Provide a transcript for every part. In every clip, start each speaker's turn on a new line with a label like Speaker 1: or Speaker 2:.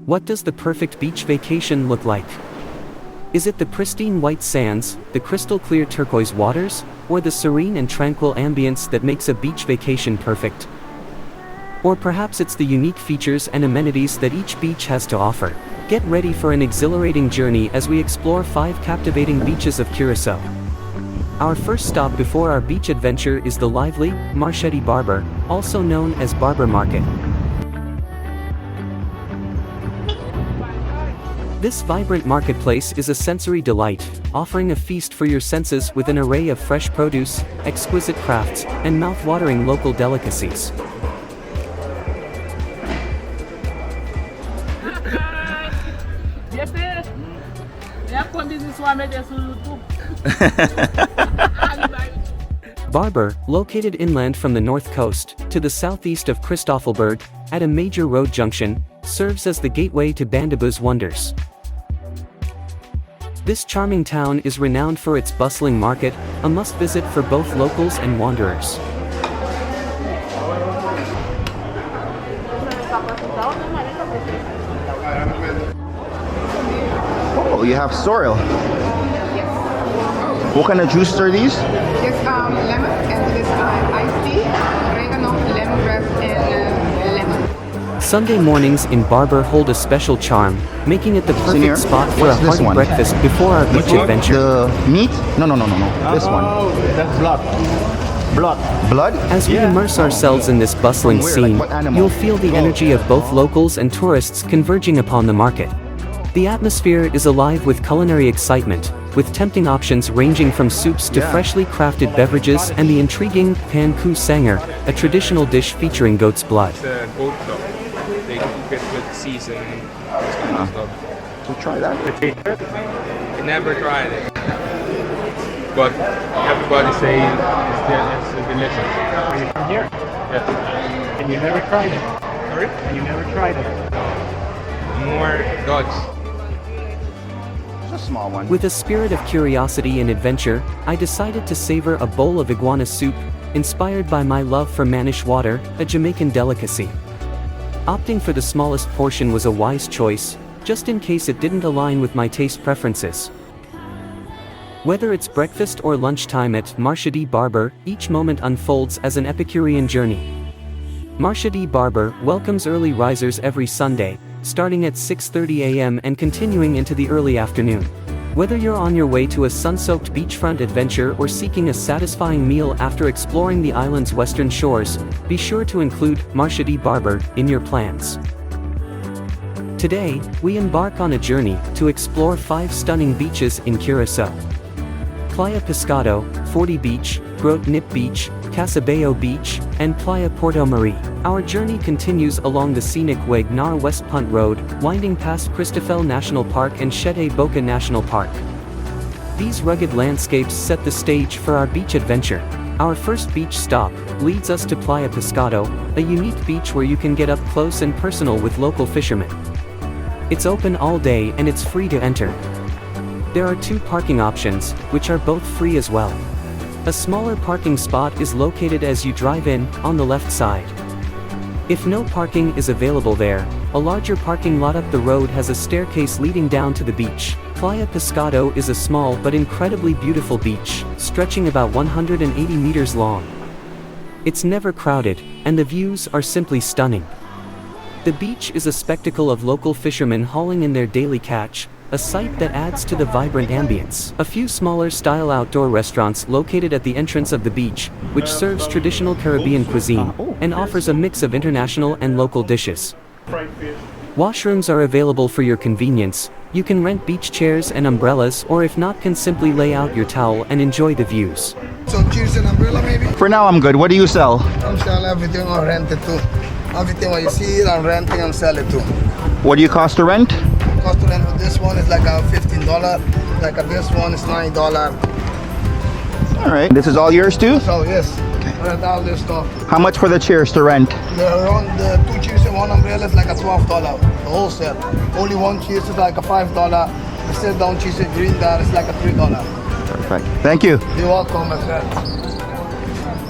Speaker 1: What does the perfect beach vacation look like? Is it the pristine white sands, the crystal clear turquoise waters, or the serene and tranquil ambience that makes a beach vacation perfect? Or perhaps it's the unique features and amenities that each beach has to offer. Get ready for an exhilarating journey as we explore 5 captivating beaches of Curaçao. Our first stop before our beach adventure is the lively Marshé di Barber, also known as Barber Market. This vibrant marketplace is a sensory delight, offering a feast for your senses with an array of fresh produce, exquisite crafts, and mouth-watering local delicacies. Barber, located inland from the north coast, to the southeast of Christoffelberg, at a major road junction, serves as the gateway to Bandabu's wonders. This charming town is renowned for its bustling market, a must-visit for both locals and wanderers.
Speaker 2: Oh, you have sorrel. What kind of juices are these?
Speaker 3: Yes, lemon, and this iced tea, oregano, lemongrass, and lemon.
Speaker 1: Sunday mornings in Barber hold a special charm, making it the perfect
Speaker 2: Senior,
Speaker 1: spot for a
Speaker 2: what's this
Speaker 1: hearty
Speaker 2: one?
Speaker 1: breakfast before our beach adventure.
Speaker 2: The meat? No. This one.
Speaker 4: That's blood.
Speaker 2: Blood?
Speaker 1: As we immerse ourselves in this bustling
Speaker 2: From where?
Speaker 1: scene,
Speaker 2: Like what animal?
Speaker 1: you'll feel the energy of both locals and tourists converging upon the market. The atmosphere is alive with culinary excitement, with tempting options ranging from soups to freshly crafted beverages and the intriguing pan ku sanger, a traditional dish featuring goat's blood.
Speaker 4: It's a goat dog. They cook it with seasoning and this kind of stuff.
Speaker 2: So try that.
Speaker 4: I never tried it. But everybody say it's delicious.
Speaker 5: Are you from here?
Speaker 4: Yes.
Speaker 5: And you never tried it?
Speaker 4: Sorry?
Speaker 5: And you never tried it?
Speaker 4: More Dutch.
Speaker 2: It's a small one.
Speaker 1: With a spirit of curiosity and adventure, I decided to savor a bowl of iguana soup, inspired by my love for manish water, a Jamaican delicacy. Opting for the smallest portion was a wise choice, just in case it didn't align with my taste preferences. Whether it's breakfast or lunchtime at Marshé di Barber, each moment unfolds as an Epicurean journey. Marshé di Barber welcomes early risers every Sunday, starting at 6:30 a.m. and continuing into the early afternoon. Whether you're on your way to a sun-soaked beachfront adventure or seeking a satisfying meal after exploring the island's western shores, be sure to include Marshé di Barber in your plans. Today, we embark on a journey to explore 5 stunning beaches in Curaçao. Playa Piskado, Forti Beach, Grote Beach, Cas Abao Beach, and Playa Porto Marie. Our journey continues along the scenic Naar Westpunt Road, winding past Cristofel National Park and Sete Boca National Park. These rugged landscapes set the stage for our beach adventure. Our first beach stop leads us to Playa Piskado, a unique beach where you can get up close and personal with local fishermen. It's open all day and it's free to enter. There are 2 parking options, which are both free as well. A smaller parking spot is located as you drive in, on the left side. If no parking is available there, a larger parking lot up the road has a staircase leading down to the beach. Playa Piskado is a small but incredibly beautiful beach, stretching about 180 meters long. It's never crowded, and the views are simply stunning. The beach is a spectacle of local fishermen hauling in their daily catch, a sight that adds to the vibrant ambience. A few smaller style outdoor restaurants located at the entrance of the beach, which serves traditional Caribbean cuisine, and offers a mix of international and local dishes. Washrooms are available for your convenience. You can rent beach chairs and umbrellas, or if not, can simply lay out your towel and enjoy the views.
Speaker 6: Some chairs and umbrella maybe?
Speaker 2: For now, I'm good. What do you sell?
Speaker 6: I'm selling everything or rent it too. Everything what you see, I'm renting and sell it too.
Speaker 2: What do you cost to rent?
Speaker 6: Cost to rent for this one is like a $15. Like this one is $9.
Speaker 2: All right. This is all yours too?
Speaker 6: So yes, rent all this stuff.
Speaker 2: How much for the chairs to rent?
Speaker 6: The 2 chairs and 1 umbrella is like a $12. The whole set. Only 1 chair is like a $5. The sit down chair is green there is like a $3.
Speaker 2: Perfect. Thank you.
Speaker 6: You're welcome, my friend.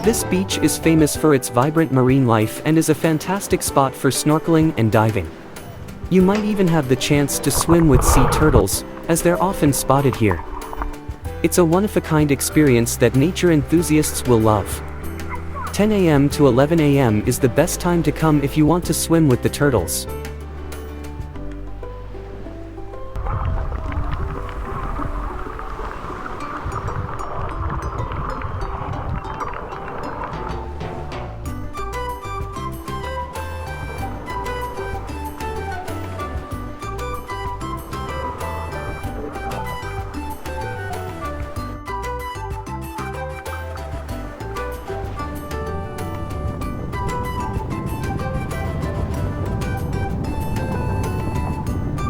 Speaker 1: This beach is famous for its vibrant marine life and is a fantastic spot for snorkeling and diving. You might even have the chance to swim with sea turtles, as they're often spotted here. It's a one-of-a-kind experience that nature enthusiasts will love. 10 a.m. to 11 a.m. is the best time to come if you want to swim with the turtles.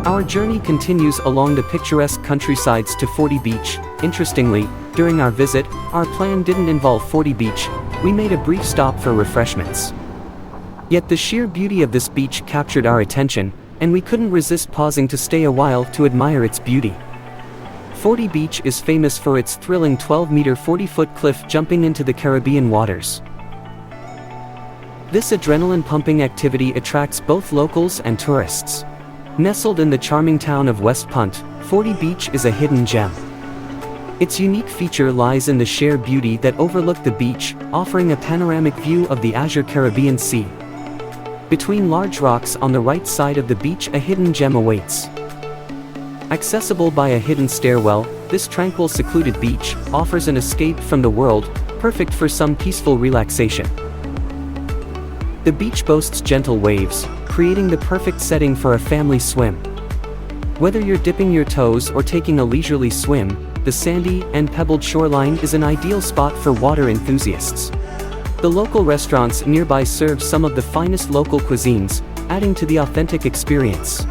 Speaker 1: Our journey continues along the picturesque countrysides to Forti Beach. Interestingly, during our visit, our plan didn't involve Forti Beach. We made a brief stop for refreshments. Yet the sheer beauty of this beach captured our attention, and we couldn't resist pausing to stay a while to admire its beauty. Forti Beach is famous for its thrilling 12-meter 40-foot cliff jumping into the Caribbean waters. This adrenaline-pumping activity attracts both locals and tourists. Nestled in the charming town of Westpunt, Forti Beach is a hidden gem. Its unique feature lies in the sheer beauty that overlook the beach, offering a panoramic view of the azure Caribbean Sea. Between large rocks on the right side of the beach, a hidden gem awaits. Accessible by a hidden stairwell, this tranquil, secluded beach offers an escape from the world, perfect for some peaceful relaxation. The beach boasts gentle waves, creating the perfect setting for a family swim. Whether you're dipping your toes or taking a leisurely swim, the sandy and pebbled shoreline is an ideal spot for water enthusiasts. The local restaurants nearby serve some of the finest local cuisines, adding to the authentic experience.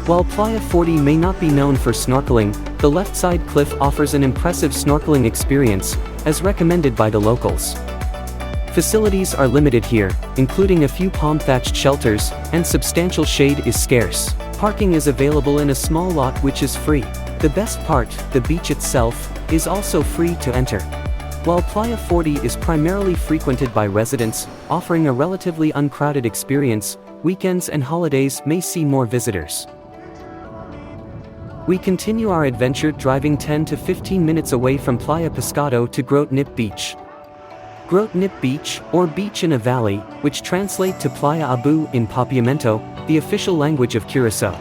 Speaker 1: While Playa Forti may not be known for snorkeling, the left side cliff offers an impressive snorkeling experience, as recommended by the locals. Facilities are limited here, including a few palm-thatched shelters, and substantial shade is scarce. Parking is available in a small lot which is free. The best part, the beach itself, is also free to enter. While Playa Forti is primarily frequented by residents, offering a relatively uncrowded experience, weekends and holidays may see more visitors. We continue our adventure driving 10 to 15 minutes away from Playa Piskado to Grote Beach. Grote Beach, or Beach in a Valley, which translate to Playa Abao in Papiamento, the official language of Curaçao.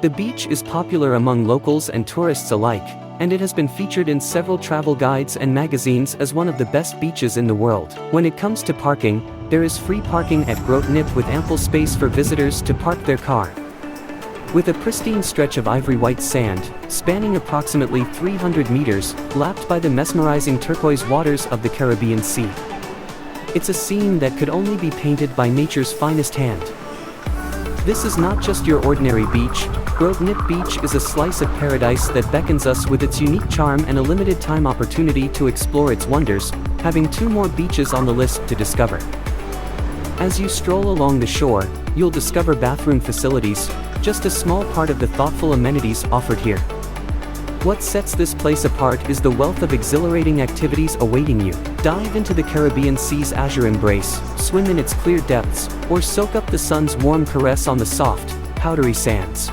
Speaker 1: The beach is popular among locals and tourists alike, and it has been featured in several travel guides and magazines as one of the best beaches in the world. When it comes to parking, there is free parking at Grote with ample space for visitors to park their car. With a pristine stretch of ivory-white sand, spanning approximately 300 meters, lapped by the mesmerizing turquoise waters of the Caribbean Sea. It's a scene that could only be painted by nature's finest hand. This is not just your ordinary beach. Grote Beach is a slice of paradise that beckons us with its unique charm and a limited time opportunity to explore its wonders, having 2 more beaches on the list to discover. As you stroll along the shore, you'll discover bathroom facilities, just a small part of the thoughtful amenities offered here. What sets this place apart is the wealth of exhilarating activities awaiting you. Dive into the Caribbean Sea's azure embrace, swim in its clear depths, or soak up the sun's warm caress on the soft, powdery sands.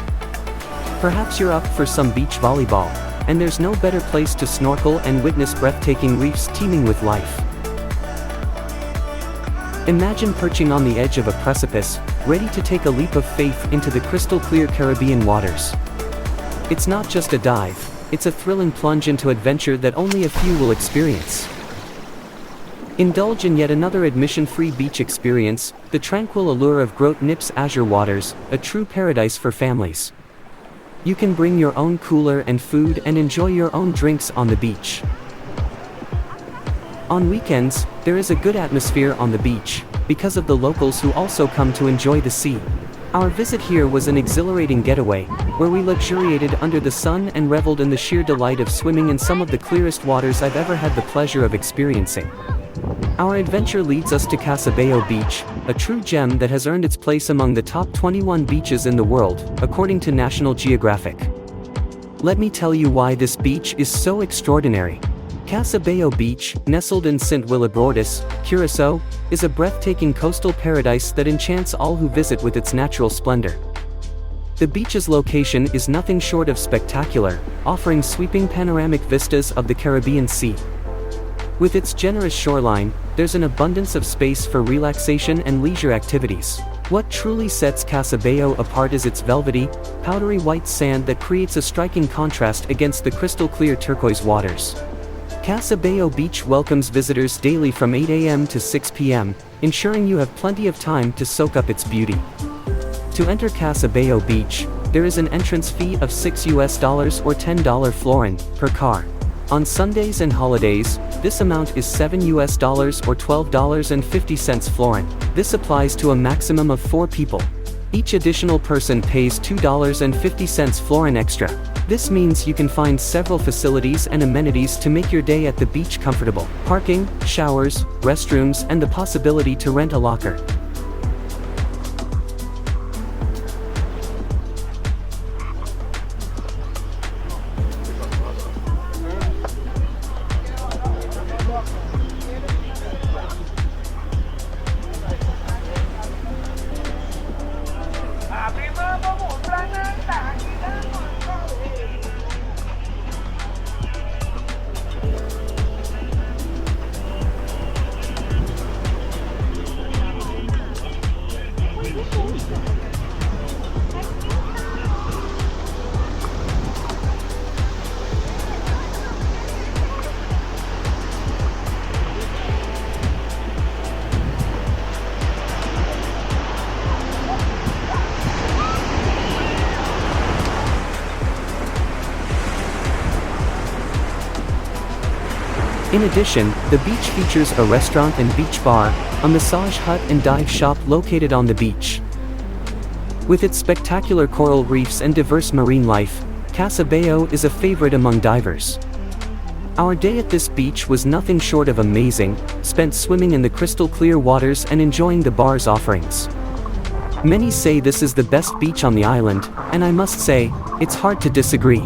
Speaker 1: Perhaps you're up for some beach volleyball, and there's no better place to snorkel and witness breathtaking reefs teeming with life. Imagine perching on the edge of a precipice, ready to take a leap of faith into the crystal-clear Caribbean waters. It's not just a dive, it's a thrilling plunge into adventure that only a few will experience. Indulge in yet another admission-free beach experience, the tranquil allure of Grote's azure waters, a true paradise for families. You can bring your own cooler and food and enjoy your own drinks on the beach. On weekends, there is a good atmosphere on the beach, because of the locals who also come to enjoy the sea. Our visit here was an exhilarating getaway, where we luxuriated under the sun and reveled in the sheer delight of swimming in some of the clearest waters I've ever had the pleasure of experiencing. Our adventure leads us to Cas Abao Beach, a true gem that has earned its place among the top 21 beaches in the world, according to National Geographic. Let me tell you why this beach is so extraordinary. Cas Abao Beach, nestled in St. Willibrordus, Curaçao, is a breathtaking coastal paradise that enchants all who visit with its natural splendor. The beach's location is nothing short of spectacular, offering sweeping panoramic vistas of the Caribbean Sea. With its generous shoreline, there's an abundance of space for relaxation and leisure activities. What truly sets Cas Abao apart is its velvety, powdery white sand that creates a striking contrast against the crystal-clear turquoise waters. Cas Abao Beach welcomes visitors daily from 8 a.m. to 6 p.m., ensuring you have plenty of time to soak up its beauty. To enter Cas Abao Beach, there is an entrance fee of $6 or $10 florin per car. On Sundays and holidays, this amount is $7 or $12.50 florin. This applies to a maximum of 4 people. Each additional person pays $2.50 florin extra. This means you can find several facilities and amenities to make your day at the beach comfortable. Parking, showers, restrooms, and the possibility to rent a locker. In addition, the beach features a restaurant and beach bar, a massage hut and dive shop located on the beach. With its spectacular coral reefs and diverse marine life, Cas Abao is a favorite among divers. Our day at this beach was nothing short of amazing, spent swimming in the crystal clear waters and enjoying the bar's offerings. Many say this is the best beach on the island, and I must say, it's hard to disagree.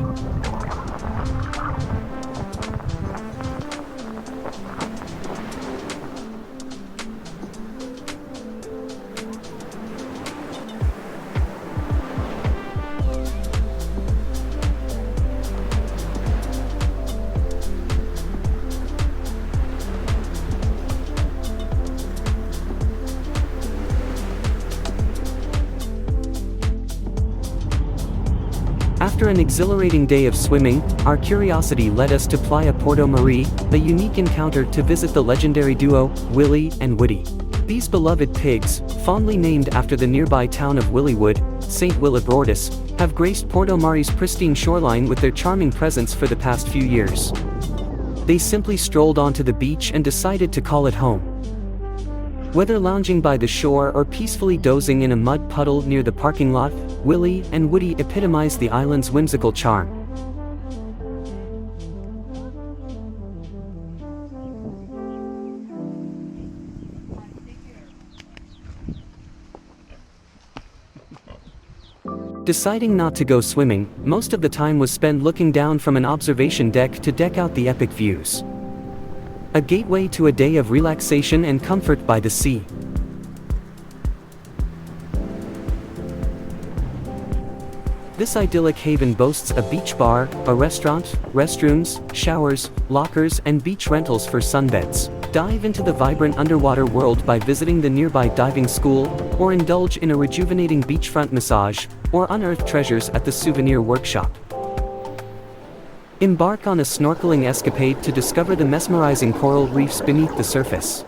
Speaker 1: After an exhilarating day of swimming, our curiosity led us to Playa Porto Marie, a unique encounter to visit the legendary duo, Willy and Woody. These beloved pigs, fondly named after the nearby town of Willywood, St. Willibrordus, have graced Porto Marie's pristine shoreline with their charming presence for the past few years. They simply strolled onto the beach and decided to call it home. Whether lounging by the shore or peacefully dozing in a mud puddle near the parking lot, Willy and Woody epitomize the island's whimsical charm. Deciding not to go swimming, most of the time was spent looking down from an observation deck to deck out the epic views. A gateway to a day of relaxation and comfort by the sea. This idyllic haven boasts a beach bar, a restaurant, restrooms, showers, lockers, and beach rentals for sunbeds. Dive into the vibrant underwater world by visiting the nearby diving school, or indulge in a rejuvenating beachfront massage, or unearth treasures at the souvenir workshop. Embark on a snorkeling escapade to discover the mesmerizing coral reefs beneath the surface.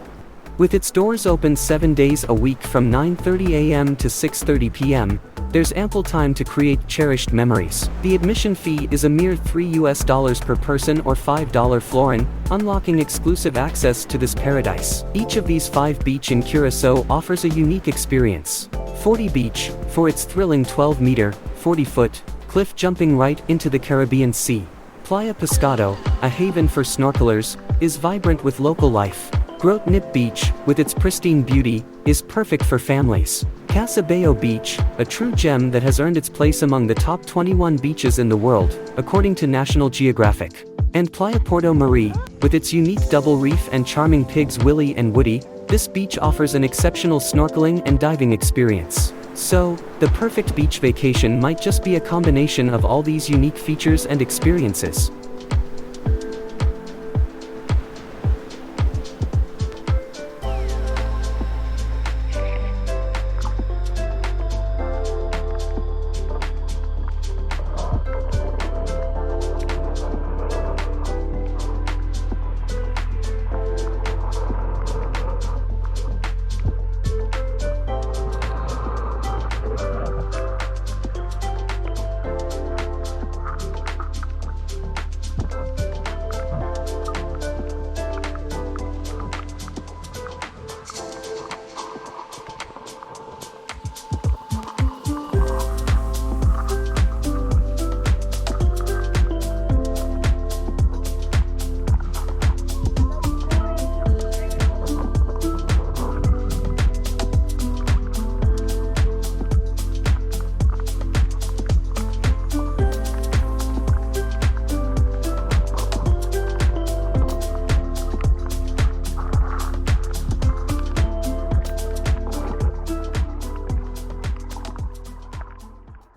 Speaker 1: With its doors open 7 days a week from 9:30 a.m. to 6:30 p.m., there's ample time to create cherished memories. The admission fee is a mere $3 per person or $5 florin, unlocking exclusive access to this paradise. Each of these 5 beaches in Curaçao offers a unique experience. Forti Beach, for its thrilling 12-meter, 40-foot, cliff jumping right into the Caribbean Sea. Playa Piskado, a haven for snorkelers, is vibrant with local life. Grote Beach, with its pristine beauty, is perfect for families. Cas Abao Beach, a true gem that has earned its place among the top 21 beaches in the world, according to National Geographic. And Playa Porto Mari, with its unique double reef and charming pigs Willie and Woody, this beach offers an exceptional snorkeling and diving experience. So, the perfect beach vacation might just be a combination of all these unique features and experiences.